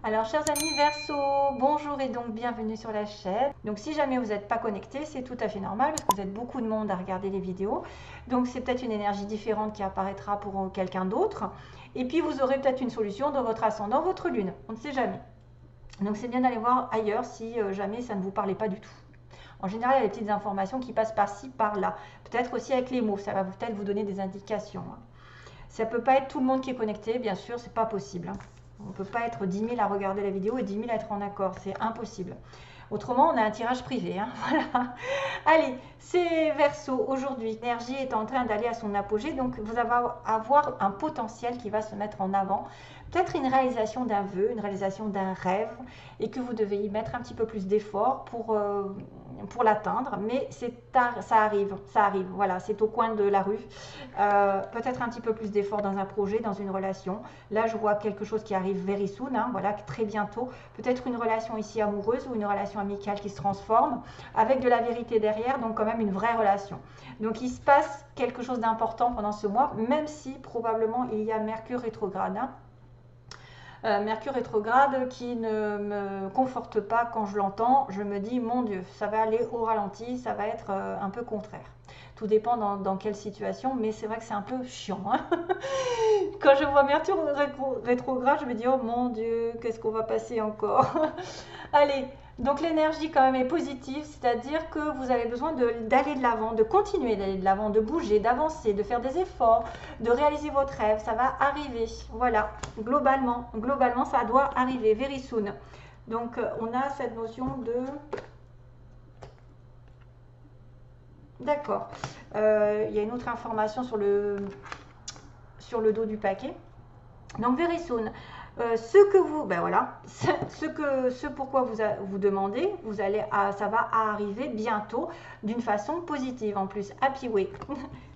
Alors chers amis Verseau, bonjour et donc bienvenue sur la chaîne. Donc si jamais vous n'êtes pas connecté, c'est tout à fait normal parce que vous êtes beaucoup de monde à regarder les vidéos. Donc c'est peut-être une énergie différente qui apparaîtra pour quelqu'un d'autre. Et puis vous aurez peut-être une solution de votre ascendant, votre lune, on ne sait jamais. Donc c'est bien d'aller voir ailleurs si jamais ça ne vous parlait pas du tout. En général, il y a des petites informations qui passent par-ci, par-là. Peut-être aussi avec les mots, ça va peut-être vous donner des indications. Ça ne peut pas être tout le monde qui est connecté, bien sûr, c'est pas possible. On ne peut pas être 10 000 à regarder la vidéo et 10 000 à être en accord, c'est impossible. Autrement, on a un tirage privé. Voilà. Allez, c'est Verseau. Aujourd'hui, l'énergie est en train d'aller à son apogée, donc vous allez avoir un potentiel qui va se mettre en avant. Peut-être une réalisation d'un vœu, une réalisation d'un rêve, et que vous devez y mettre un petit peu plus d'efforts pour l'atteindre. Mais ça arrive, voilà, c'est au coin de la rue. Peut-être un petit peu plus d'efforts dans un projet, dans une relation. Là, je vois quelque chose qui arrive very soon, voilà, très bientôt. Peut-être une relation ici amoureuse ou une relation amicale qui se transforme, avec de la vérité derrière, donc quand même une vraie relation. Donc il se passe quelque chose d'important pendant ce mois, même si probablement il y a Mercure rétrograde. Mercure rétrograde qui ne me conforte pas quand je l'entends. Je me dis, mon Dieu, ça va aller au ralenti, ça va être un peu contraire. Tout dépend dans quelle situation, mais c'est vrai que c'est un peu chiant. Quand je vois Mercure rétrograde, je me dis, oh mon Dieu, qu'est-ce qu'on va passer encore. Allez, donc l'énergie quand même est positive, c'est-à-dire que vous avez besoin d'aller de l'avant, de continuer d'aller de l'avant, de bouger, d'avancer, de faire des efforts, de réaliser votre rêve. Ça va arriver, voilà, globalement ça doit arriver, very soon. Donc on a cette notion de... D'accord. Il y a une autre information sur le dos du paquet. Donc very soon. Ce que vous, ben voilà, ce pourquoi vous demandez, ça va arriver bientôt d'une façon positive en plus, happy way.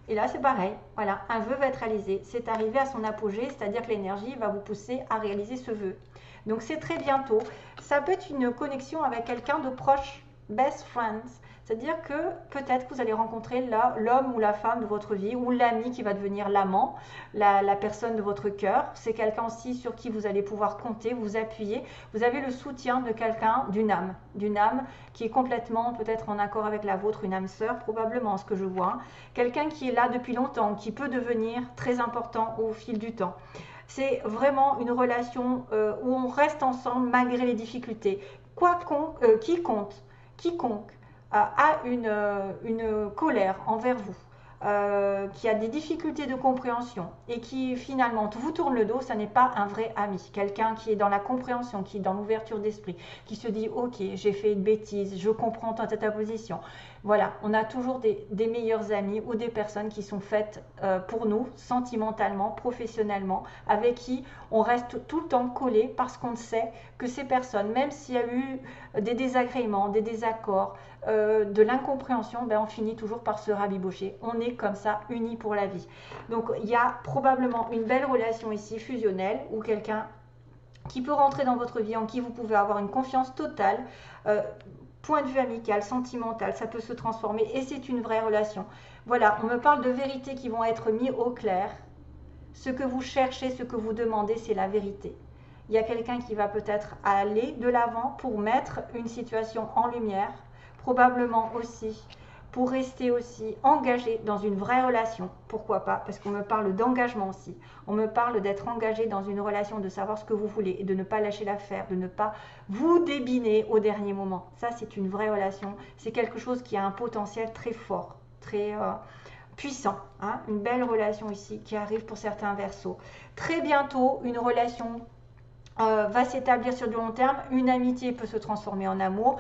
Et là c'est pareil, voilà, un vœu va être réalisé, c'est arrivé à son apogée, c'est-à-dire que l'énergie va vous pousser à réaliser ce vœu. Donc c'est très bientôt. Ça peut être une connexion avec quelqu'un de proche, best friends. C'est-à-dire que peut-être que vous allez rencontrer l'homme ou la femme de votre vie, ou l'ami qui va devenir l'amant, la personne de votre cœur. C'est quelqu'un aussi sur qui vous allez pouvoir compter, vous appuyer. Vous avez le soutien de quelqu'un, d'une âme qui est complètement peut-être en accord avec la vôtre, une âme sœur probablement, ce que je vois. Quelqu'un qui est là depuis longtemps, qui peut devenir très important au fil du temps. C'est vraiment une relation où on reste ensemble malgré les difficultés. Quiconque a une colère envers vous, qui a des difficultés de compréhension et qui finalement vous tourne le dos, ça n'est pas un vrai ami. Quelqu'un qui est dans la compréhension, qui est dans l'ouverture d'esprit, qui se dit ok, j'ai fait une bêtise, je comprends ta position. Voilà, on a toujours des meilleurs amis ou des personnes qui sont faites pour nous, sentimentalement, professionnellement, avec qui on reste tout le temps collé parce qu'on sait que ces personnes, même s'il y a eu des désagréments, des désaccords, de l'incompréhension, ben on finit toujours par se rabibocher. On est comme ça, unis pour la vie. Donc il y a probablement une belle relation ici, fusionnelle, ou quelqu'un qui peut rentrer dans votre vie, en qui vous pouvez avoir une confiance totale, point de vue amical, sentimental, ça peut se transformer et c'est une vraie relation. Voilà, on me parle de vérités qui vont être mises au clair. Ce que vous cherchez, ce que vous demandez, c'est la vérité. Il y a quelqu'un qui va peut-être aller de l'avant pour mettre une situation en lumière, probablement aussi pour rester aussi engagé dans une vraie relation. Pourquoi pas? Parce qu'on me parle d'engagement aussi. On me parle d'être engagé dans une relation, de savoir ce que vous voulez et de ne pas lâcher l'affaire, de ne pas vous débiner au dernier moment. Ça, c'est une vraie relation. C'est quelque chose qui a un potentiel très fort, très puissant. Une belle relation ici qui arrive pour certains Verseaux. Très bientôt, une relation va s'établir sur du long terme. Une amitié peut se transformer en amour.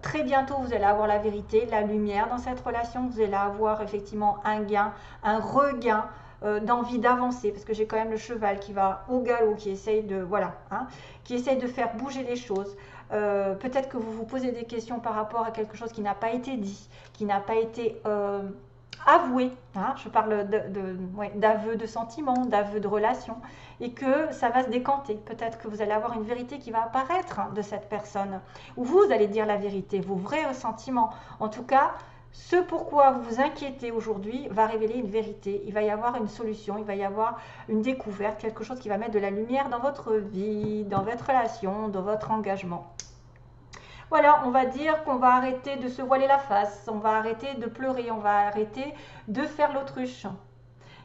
Très bientôt, vous allez avoir la vérité, la lumière dans cette relation. Vous allez avoir effectivement un gain, un regain d'envie d'avancer, parce que j'ai quand même le cheval qui va au galop, qui essaye de, voilà, qui essaye de faire bouger les choses. Peut-être que vous vous posez des questions par rapport à quelque chose qui n'a pas été dit, qui n'a pas été avoué. Je parle d'aveu de sentiments, d'aveu de relations, et que ça va se décanter. Peut-être que vous allez avoir une vérité qui va apparaître de cette personne, ou vous allez dire la vérité, vos vrais sentiments. En tout cas, ce pourquoi vous vous inquiétez aujourd'hui va révéler une vérité. Il va y avoir une solution, il va y avoir une découverte, quelque chose qui va mettre de la lumière dans votre vie, dans votre relation, dans votre engagement. Voilà, on va dire qu'on va arrêter de se voiler la face, on va arrêter de pleurer, on va arrêter de faire l'autruche.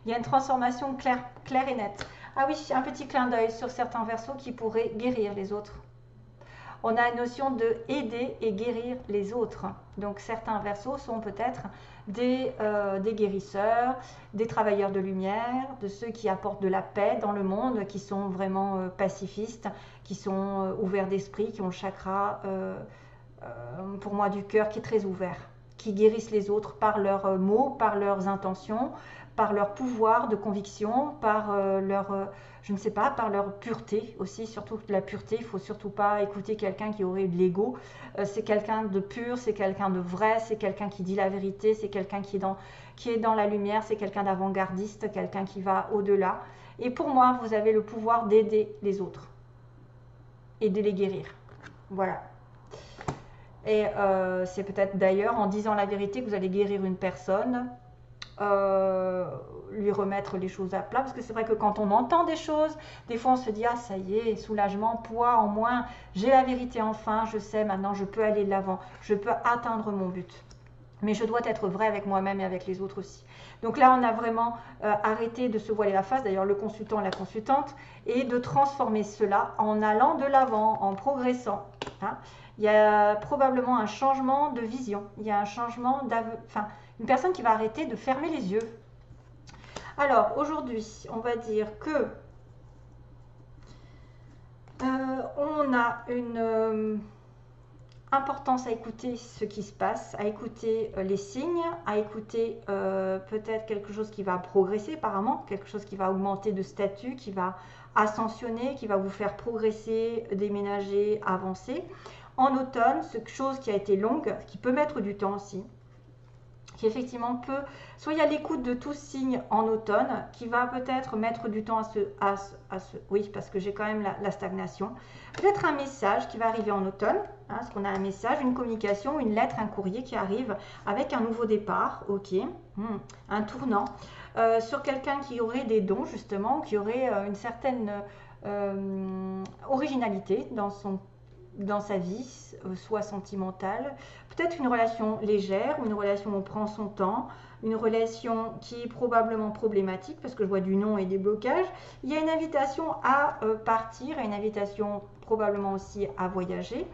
Il y a une transformation claire et nette. Ah oui, un petit clin d'œil sur certains versos qui pourraient guérir les autres. On a une notion de aider et guérir les autres. Donc certains versos sont peut-être des guérisseurs, des travailleurs de lumière, de ceux qui apportent de la paix dans le monde, qui sont vraiment pacifistes, qui sont ouverts d'esprit, qui ont le chakra, pour moi, du cœur qui est très ouvert, qui guérissent les autres par leurs mots, par leurs intentions, par leur pouvoir de conviction, par je ne sais pas, par leur pureté aussi, surtout la pureté. Il ne faut surtout pas écouter quelqu'un qui aurait de l'ego. C'est quelqu'un de pur, c'est quelqu'un de vrai, c'est quelqu'un qui dit la vérité, c'est quelqu'un qui est dans la lumière, c'est quelqu'un d'avant-gardiste, quelqu'un qui va au-delà. Et pour moi, vous avez le pouvoir d'aider les autres et de les guérir. Voilà. Et c'est peut-être d'ailleurs en disant la vérité que vous allez guérir une personne, lui remettre les choses à plat, parce que c'est vrai que quand on entend des choses, des fois on se dit ah ça y est, soulagement, poids en moins, j'ai la vérité enfin, je sais maintenant, je peux aller de l'avant, je peux atteindre mon but, mais je dois être vrai avec moi-même et avec les autres aussi. Donc là on a vraiment arrêté de se voiler la face, d'ailleurs le consultant, la consultante, et de transformer cela en allant de l'avant, en progressant, hein. Il y a probablement un changement de vision, il y a un changement une personne qui va arrêter de fermer les yeux. Alors aujourd'hui, on va dire que on a une importance à écouter ce qui se passe, à écouter les signes, à écouter peut-être quelque chose qui va progresser apparemment, quelque chose qui va augmenter de statut, qui va ascensionner, qui va vous faire progresser, déménager, avancer. En automne, cette chose qui a été longue, qui peut mettre du temps aussi, qui effectivement peut, soyez à l'écoute de tout signe en automne, qui va peut-être mettre du temps oui, parce que j'ai quand même la stagnation. Peut-être un message qui va arriver en automne, hein, parce qu'on a un message, une communication, une lettre, un courrier qui arrive avec un nouveau départ, ok, un tournant, sur quelqu'un qui aurait des dons justement, qui aurait une certaine originalité dans sa vie, soit sentimentale, peut-être une relation légère, une relation où on prend son temps, une relation qui est probablement problématique, parce que je vois du non et des blocages. Il y a une invitation à partir, une invitation probablement aussi à voyager,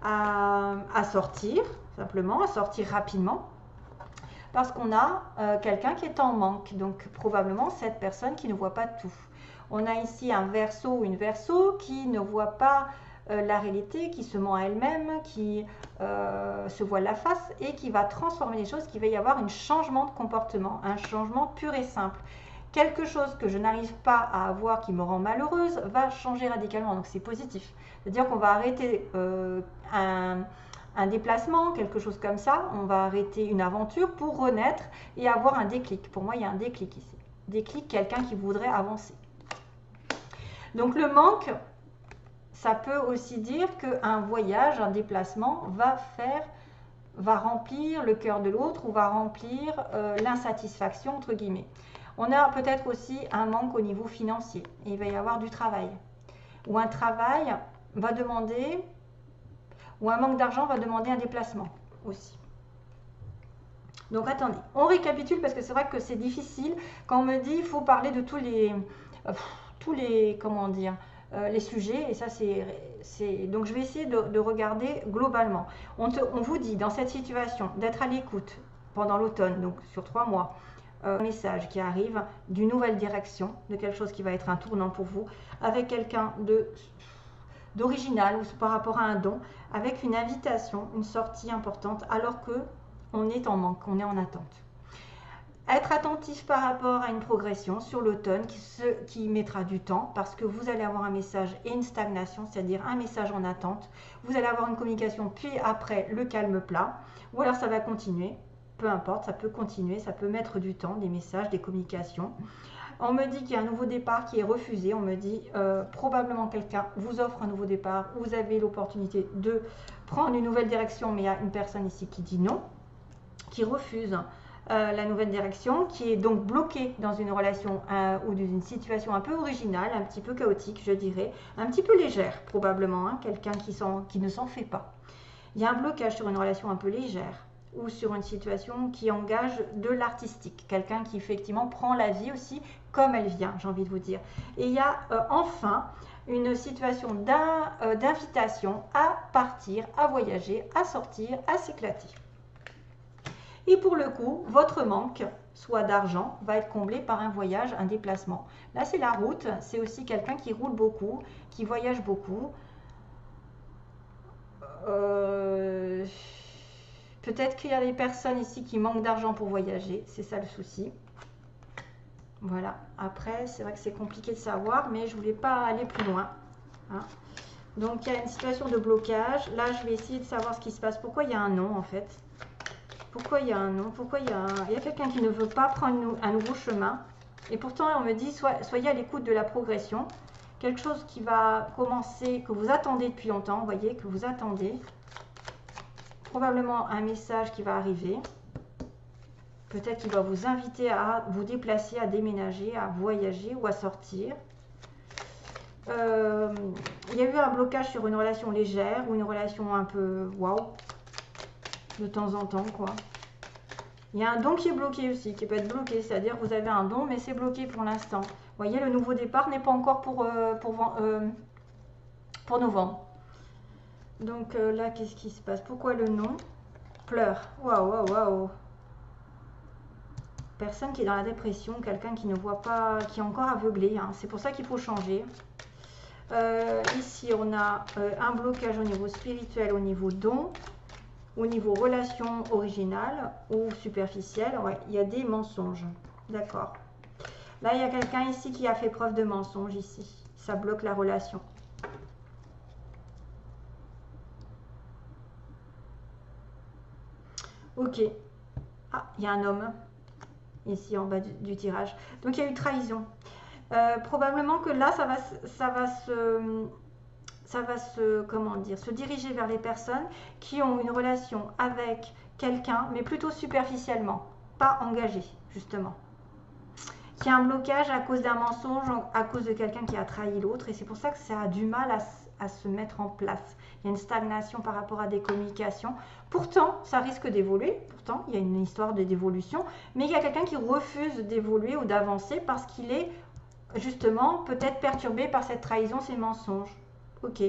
à sortir, simplement, à sortir rapidement, parce qu'on a quelqu'un qui est en manque, donc probablement cette personne qui ne voit pas tout. On a ici un verso ou une verso qui ne voit pas la réalité, qui se ment à elle-même, qui se voile la face et qui va transformer les choses, qu'il va y avoir un changement de comportement, un changement pur et simple. Quelque chose que je n'arrive pas à avoir qui me rend malheureuse va changer radicalement, donc c'est positif. C'est-à-dire qu'on va arrêter un déplacement, quelque chose comme ça, on va arrêter une aventure pour renaître et avoir un déclic. Pour moi, il y a un déclic ici. Déclic, quelqu'un qui voudrait avancer. Donc le manque, ça peut aussi dire qu'un voyage, un déplacement va remplir le cœur de l'autre ou va remplir l'insatisfaction, entre guillemets. On a peut-être aussi un manque au niveau financier et il va y avoir du travail. Ou un travail va demander, ou un manque d'argent va demander un déplacement aussi. Donc attendez, on récapitule parce que c'est vrai que c'est difficile quand on me dit il faut parler de tous les comment dire, les sujets, et ça c'est donc je vais essayer de regarder globalement. On vous dit dans cette situation d'être à l'écoute pendant l'automne, donc sur 3 mois, un message qui arrive d'une nouvelle direction, de quelque chose qui va être un tournant pour vous, avec quelqu'un d'original ou par rapport à un don, avec une invitation, une sortie importante, alors que on est en manque, on est en attente. Être attentif par rapport à une progression sur l'automne qui mettra du temps parce que vous allez avoir un message et une stagnation, c'est-à-dire un message en attente. Vous allez avoir une communication puis après le calme plat ou alors ça va continuer, peu importe, ça peut continuer, ça peut mettre du temps, des messages, des communications. On me dit qu'il y a un nouveau départ qui est refusé, on me dit probablement quelqu'un vous offre un nouveau départ, vous avez l'opportunité de prendre une nouvelle direction mais il y a une personne ici qui dit non, qui refuse la nouvelle direction, qui est donc bloqué dans une relation ou d'une situation un peu originale, un petit peu chaotique, je dirais, un petit peu légère probablement, hein, quelqu'un qui ne s'en fait pas. Il y a un blocage sur une relation un peu légère ou sur une situation qui engage de l'artistique, quelqu'un qui effectivement prend la vie aussi comme elle vient, j'ai envie de vous dire. Et il y a enfin une situation d'invitation à partir, à voyager, à sortir, à s'éclater. Et pour le coup, votre manque, soit d'argent, va être comblé par un voyage, un déplacement. Là, c'est la route, c'est aussi quelqu'un qui roule beaucoup, qui voyage beaucoup. Peut-être qu'il y a des personnes ici qui manquent d'argent pour voyager, c'est ça le souci. Voilà, après, c'est vrai que c'est compliqué de savoir, mais je ne voulais pas aller plus loin. Hein. Donc, il y a une situation de blocage. Là, je vais essayer de savoir ce qui se passe. Pourquoi il y a un non, en fait? Pourquoi il y a un non? Pourquoi il y a quelqu'un qui ne veut pas prendre un nouveau chemin? Et pourtant, on me dit, soyez à l'écoute de la progression. Quelque chose qui va commencer, que vous attendez depuis longtemps, vous voyez, que vous attendez. Probablement un message qui va arriver. Peut-être qu'il va vous inviter à vous déplacer, à déménager, à voyager ou à sortir. Il y a eu un blocage sur une relation légère ou une relation un peu waouh, de temps en temps, quoi. Il y a un don qui est bloqué aussi, qui peut être bloqué, c'est-à-dire que vous avez un don, mais c'est bloqué pour l'instant. Vous voyez, le nouveau départ n'est pas encore pour novembre. Donc là, qu'est-ce qui se passe? Pourquoi le non? Pleure. Waouh, waouh, waouh. Personne qui est dans la dépression, quelqu'un qui ne voit pas, qui est encore aveuglé. Hein. C'est pour ça qu'il faut changer. Ici, on a un blocage au niveau spirituel, au niveau don, au niveau relation originale ou superficielle. Ouais, il y a des mensonges. D'accord. Là, il y a quelqu'un ici qui a fait preuve de mensonge ici. Ça bloque la relation. Ok. Ah, il y a un homme ici en bas du tirage. Donc, il y a eu trahison. Probablement que là, ça va se diriger vers les personnes qui ont une relation avec quelqu'un, mais plutôt superficiellement, pas engagé, justement. Qui a un blocage à cause d'un mensonge, à cause de quelqu'un qui a trahi l'autre, et c'est pour ça que ça a du mal à se mettre en place. Il y a une stagnation par rapport à des communications. Pourtant, ça risque d'évoluer. Pourtant, il y a une histoire d'évolution, mais il y a quelqu'un qui refuse d'évoluer ou d'avancer parce qu'il est justement peut-être perturbé par cette trahison, ces mensonges. Ok.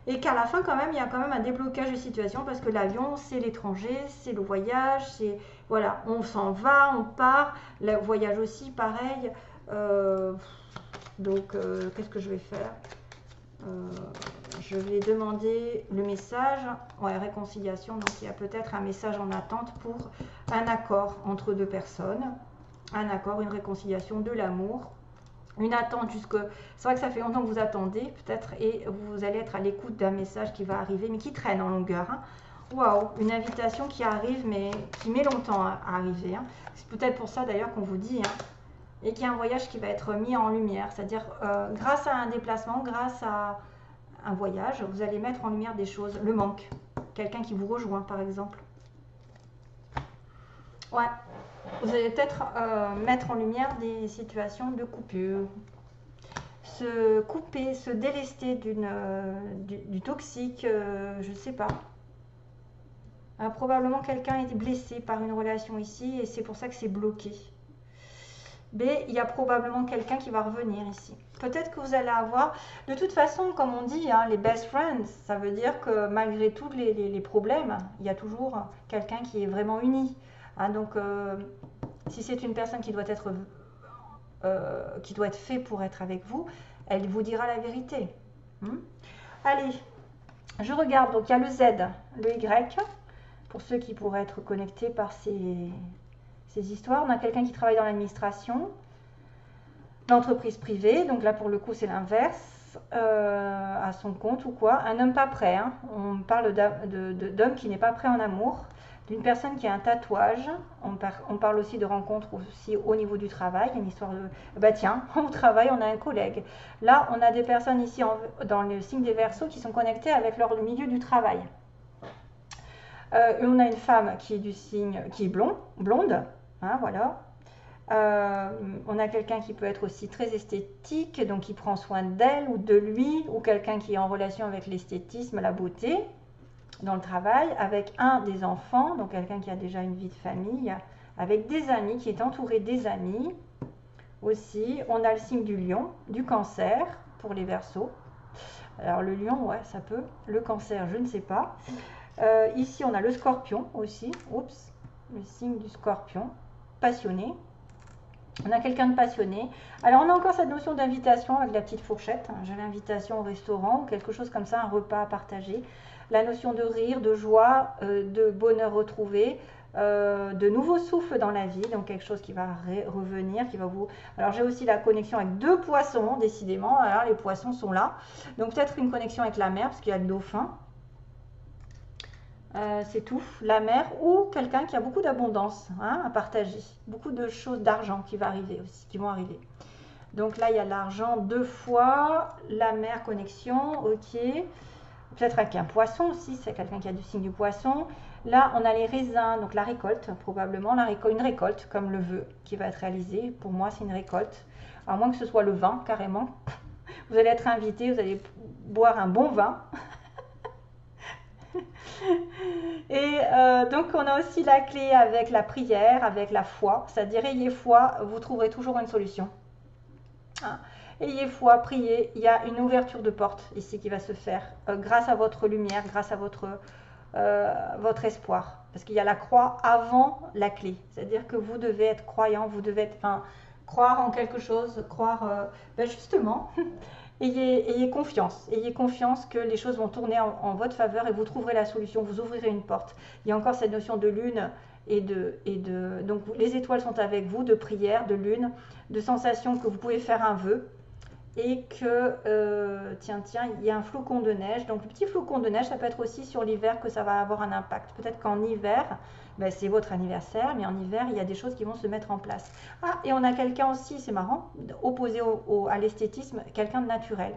Et qu'à la fin, quand même, il y a quand même un déblocage de situation parce que l'avion, c'est l'étranger, c'est le voyage, c'est voilà, on s'en va, on part. Le voyage aussi, pareil. Donc, qu'est-ce que je vais faire? Je vais demander le message. Ouais, réconciliation. Donc, il y a peut-être un message en attente pour un accord entre deux personnes. Un accord, une réconciliation, de l'amour. Une attente jusque... C'est vrai que ça fait longtemps que vous attendez, peut-être, et vous allez être à l'écoute d'un message qui va arriver, mais qui traîne en longueur. Hein. Waouh, une invitation qui arrive, mais qui met longtemps à arriver. Hein. C'est peut-être pour ça, d'ailleurs, qu'on vous dit, hein, et qu'il y a un voyage qui va être mis en lumière. C'est-à-dire, grâce à un déplacement, grâce à un voyage, vous allez mettre en lumière des choses. Le manque. Quelqu'un qui vous rejoint, par exemple. Ouais. Vous allez peut-être mettre en lumière des situations de coupure, se couper, se délester du toxique, je ne sais pas. Probablement quelqu'un est blessé par une relation ici et c'est pour ça que c'est bloqué. Mais il y a probablement quelqu'un qui va revenir ici. Peut-être que vous allez avoir, de toute façon, comme on dit, hein, les best friends, ça veut dire que malgré tous les problèmes, il y a toujours quelqu'un qui est vraiment uni. Hein, donc, si c'est une personne qui doit être fait pour être avec vous, elle vous dira la vérité. Allez, je regarde. Donc, il y a le Z, le Y, pour ceux qui pourraient être connectés par ces histoires. On a quelqu'un qui travaille dans l'administration, l'entreprise privée. Donc là, pour le coup, c'est l'inverse, à son compte ou quoi. Un homme pas prêt. Hein. On parle d'homme qui n'est pas prêt en amour. D'une personne qui a un tatouage. On parle aussi de rencontres aussi au niveau du travail. Une histoire de... Bah tiens, au travail, on a un collègue. Là, on a des personnes ici dans le signe des Verseaux qui sont connectées avec leur milieu du travail. On a une femme qui est du signe, qui est blonde, hein, voilà. On a quelqu'un qui peut être aussi très esthétique, donc qui prend soin d'elle ou de lui, ou quelqu'un qui est en relation avec l'esthétisme, la beauté, dans le travail, avec un des enfants, donc quelqu'un qui a déjà une vie de famille, avec des amis, qui est entouré des amis. Aussi, on a le signe du lion, du cancer pour les Verseaux. Alors le lion, ouais, ça peut. Le cancer, je ne sais pas. Ici, on a le scorpion aussi. Oups, le signe du scorpion, passionné. On a quelqu'un de passionné. Alors, on a encore cette notion d'invitation avec la petite fourchette. J'ai l'invitation au restaurant, quelque chose comme ça, un repas à partager. La notion de rire, de joie, de bonheur retrouvé, de nouveaux souffles dans la vie. Donc, quelque chose qui va revenir, qui va vous... Alors, j'ai aussi la connexion avec deux poissons, décidément. Alors, les poissons sont là. Donc, peut-être une connexion avec la mer, parce qu'il y a le dauphin. C'est tout, la mer ou quelqu'un qui a beaucoup d'abondance, hein, à partager, beaucoup de choses d'argent qui va arriver aussi, qui vont arriver. Donc là, il y a l'argent deux fois, la mer, connexion, ok. Peut-être avec un poisson aussi, c'est quelqu'un qui a du signe du poisson. Là, on a les raisins, donc la récolte, probablement une récolte, comme le vœu qui va être réalisé. Pour moi, c'est une récolte, à moins que ce soit le vin, carrément. Vous allez être invité, vous allez boire un bon vin. Et donc on a aussi la clé avec la prière, avec la foi, c'est-à-dire ayez foi, vous trouverez toujours une solution. Hein. Ayez foi, priez, il y a une ouverture de porte ici qui va se faire grâce à votre lumière, grâce à votre espoir. Parce qu'il y a la croix avant la clé, c'est-à-dire que vous devez être croyant, vous devez être, croire en quelque chose, croire, justement... Ayez confiance que les choses vont tourner en votre faveur et vous trouverez la solution, vous ouvrirez une porte. Il y a encore cette notion de lune donc les étoiles sont avec vous, de prière, de lune, de sensation que vous pouvez faire un vœu et que, tiens, il y a un flocon de neige. Donc le petit flocon de neige, ça peut être aussi sur l'hiver que ça va avoir un impact. Peut-être qu'en hiver, c'est votre anniversaire, mais en hiver, il y a des choses qui vont se mettre en place. Ah, et on a quelqu'un aussi, c'est marrant, opposé à l'esthétisme, quelqu'un de naturel.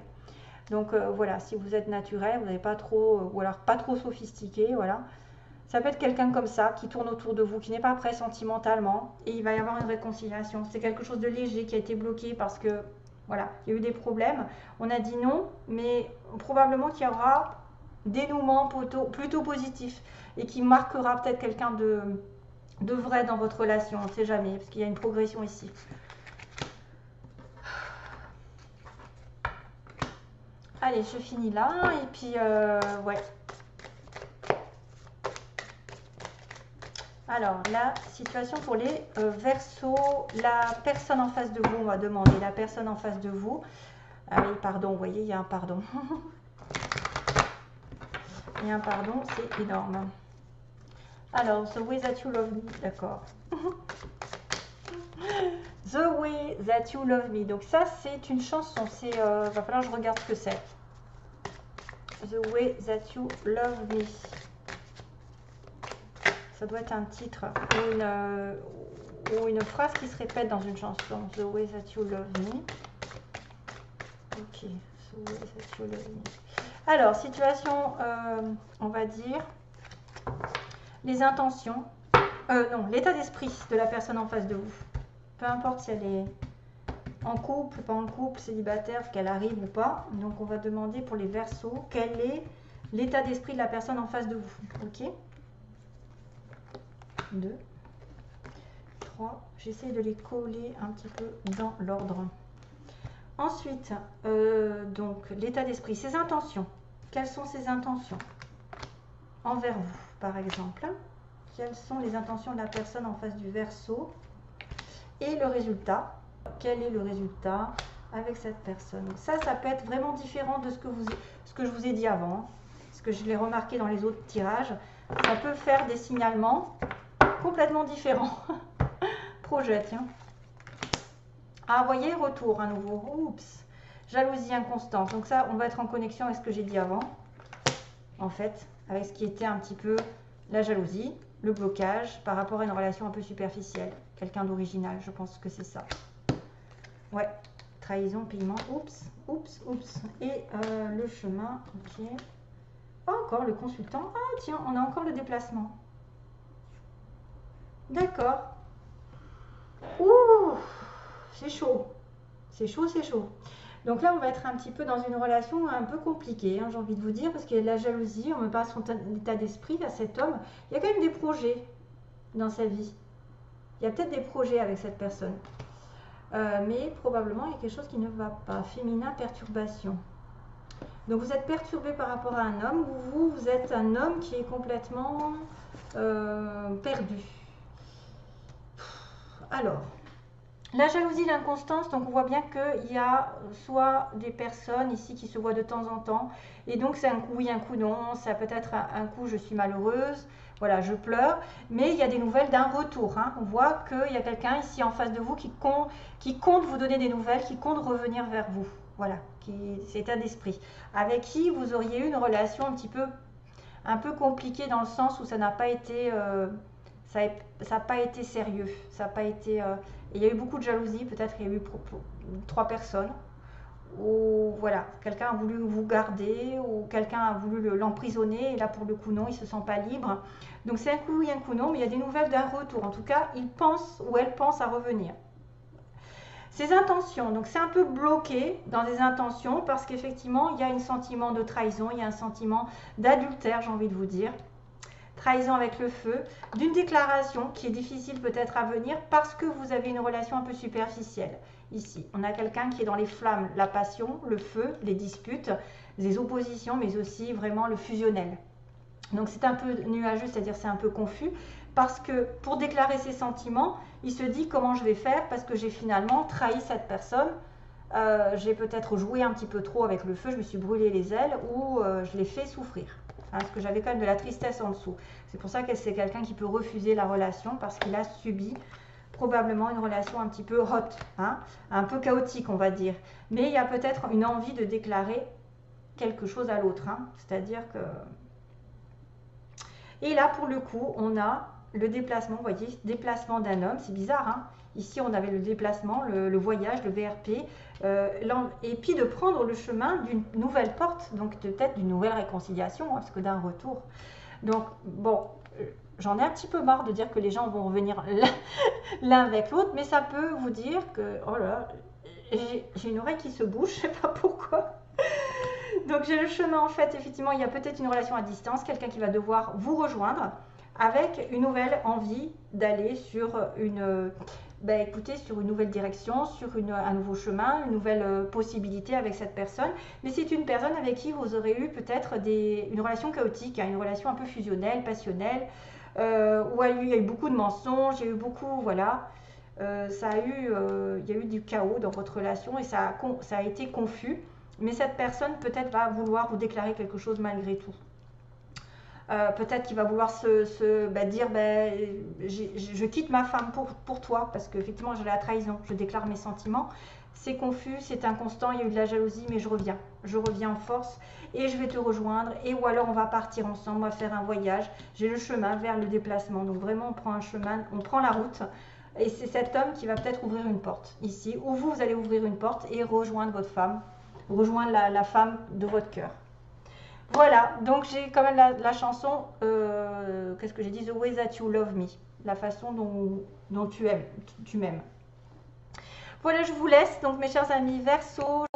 Donc voilà, si vous êtes naturel, vous n'avez pas trop, ou alors pas trop sophistiqué, voilà. Ça peut être quelqu'un comme ça, qui tourne autour de vous, qui n'est pas prêt sentimentalement, et il va y avoir une réconciliation. C'est quelque chose de léger qui a été bloqué parce que, voilà, il y a eu des problèmes. On a dit non, mais probablement qu'il y aura dénouement plutôt positif et qui marquera peut-être quelqu'un de vrai dans votre relation, on ne sait jamais, parce qu'il y a une progression ici. Allez, je finis là, et puis, ouais. Alors, la situation pour les Verseaux, la personne en face de vous, on va demander la personne en face de vous. Allez, pardon, vous voyez, il y a un pardon. Il y a un pardon, c'est énorme. Alors, The Way That You Love Me, d'accord. The Way That You Love Me, donc ça c'est une chanson, va falloir que je regarde ce que c'est. The Way That You Love Me. Ça doit être un titre ou une phrase qui se répète dans une chanson. The Way That You Love Me. Ok, The Way That You Love Me. Alors, situation, on va dire, les intentions, non, l'état d'esprit de la personne en face de vous. Peu importe si elle est en couple, pas en couple, célibataire, qu'elle arrive ou pas. Donc, on va demander pour les Verseaux, quel est l'état d'esprit de la personne en face de vous. Ok ? 2, 3, j'essaie de les coller un petit peu dans l'ordre. Ensuite, donc l'état d'esprit, ses intentions. Quelles sont ses intentions envers vous, par exemple? Quelles sont les intentions de la personne en face du Verseau? Et le résultat, quel est le résultat avec cette personne? Ça peut être vraiment différent de ce que je vous ai dit avant, parce que je l'ai remarqué dans les autres tirages. Ça peut faire des signalements complètement différents. Projet, tiens. Ah, voyez, retour à nouveau. Oups, jalousie inconstante. Donc ça, on va être en connexion avec ce que j'ai dit avant, en fait, avec ce qui était un petit peu la jalousie, le blocage par rapport à une relation un peu superficielle. Quelqu'un d'original, je pense que c'est ça. Ouais, trahison, paiement, oups, oups, oups. Et le chemin, ok. Encore le consultant. Ah tiens, on a encore le déplacement. D'accord. Ouh, c'est chaud. C'est chaud, c'est chaud. Donc là, on va être un petit peu dans une relation un peu compliquée, hein, j'ai envie de vous dire, parce qu'il y a de la jalousie, on me parle de son état d'esprit, là, cet homme. Il y a quand même des projets dans sa vie. Il y a peut-être des projets avec cette personne. Mais probablement, il y a quelque chose qui ne va pas. Féminin, perturbation. Donc vous êtes perturbé par rapport à un homme, ou vous êtes un homme qui est complètement perdu. Alors, la jalousie, l'inconstance, donc on voit bien qu'il y a soit des personnes ici qui se voient de temps en temps, et donc c'est un coup oui, un coup non, ça peut être un coup je suis malheureuse, voilà, je pleure, mais il y a des nouvelles d'un retour. Hein. On voit qu'il y a quelqu'un ici en face de vous qui compte vous donner des nouvelles, qui compte revenir vers vous. Voilà, c'est état d'esprit. Avec qui vous auriez eu une relation un peu compliquée dans le sens où ça n'a pas été... ça n'a pas été sérieux, ça n'a pas été... il y a eu beaucoup de jalousie, peut-être il y a eu 3 personnes, ou voilà, quelqu'un a voulu vous garder, ou quelqu'un a voulu l'emprisonner, et là pour le coup non, il ne se sent pas libre. Donc c'est un coup oui, un coup non, mais il y a des nouvelles d'un retour. En tout cas, il pense ou elle pense à revenir. Ses intentions, donc c'est un peu bloqué dans des intentions, parce qu'effectivement, il y a un sentiment de trahison, il y a un sentiment d'adultère, j'ai envie de vous dire. Trahison avec le feu, d'une déclaration qui est difficile peut-être à venir parce que vous avez une relation un peu superficielle. Ici, on a quelqu'un qui est dans les flammes, la passion, le feu, les disputes, les oppositions, mais aussi vraiment le fusionnel. Donc c'est un peu nuageux, c'est-à-dire c'est un peu confus, parce que pour déclarer ses sentiments, il se dit comment je vais faire parce que j'ai finalement trahi cette personne. J'ai peut-être joué un petit peu trop avec le feu, je me suis brûlé les ailes ou je l'ai fait souffrir. Hein, parce que j'avais quand même de la tristesse en dessous. C'est pour ça que c'est quelqu'un qui peut refuser la relation parce qu'il a subi probablement une relation un petit peu hot, hein, un peu chaotique on va dire. Mais il y a peut-être une envie de déclarer quelque chose à l'autre. Hein, c'est-à-dire que... Et là pour le coup on a le déplacement, vous voyez, déplacement d'un homme, c'est bizarre, hein. Ici on avait le déplacement, le voyage, le VRP, et puis de prendre le chemin d'une nouvelle porte, donc peut-être d'une nouvelle réconciliation, hein, parce que d'un retour. Donc bon, j'en ai un petit peu marre de dire que les gens vont revenir l'un avec l'autre, mais ça peut vous dire que, oh là, j'ai une oreille qui se bouge, je ne sais pas pourquoi. Donc j'ai le chemin, en fait, effectivement, il y a peut-être une relation à distance, quelqu'un qui va devoir vous rejoindre avec une nouvelle envie d'aller sur écoutez, sur une nouvelle direction, sur un nouveau chemin, une nouvelle possibilité avec cette personne. Mais c'est une personne avec qui vous aurez eu peut-être une relation chaotique, hein, une relation un peu fusionnelle, passionnelle, où il y a eu beaucoup de mensonges, il y a eu beaucoup, voilà, il y a eu du chaos dans votre relation et ça a été confus. Mais cette personne peut-être va vouloir vous déclarer quelque chose malgré tout. Peut-être qu'il va vouloir dire je quitte ma femme pour toi parce qu'effectivement j'ai la trahison, je déclare mes sentiments. C'est confus, c'est inconstant, il y a eu de la jalousie, mais je reviens en force et je vais te rejoindre. Et ou alors on va partir ensemble, on va faire un voyage. J'ai le chemin vers le déplacement, donc vraiment on prend un chemin, on prend la route. Et c'est cet homme qui va peut-être ouvrir une porte ici, ou vous allez ouvrir une porte et rejoindre votre femme, rejoindre la femme de votre cœur. Voilà, donc j'ai quand même la chanson, qu'est-ce que j'ai dit, The Way That You Love Me, la façon dont tu m'aimes. Voilà, je vous laisse, donc mes chers amis, Verseau,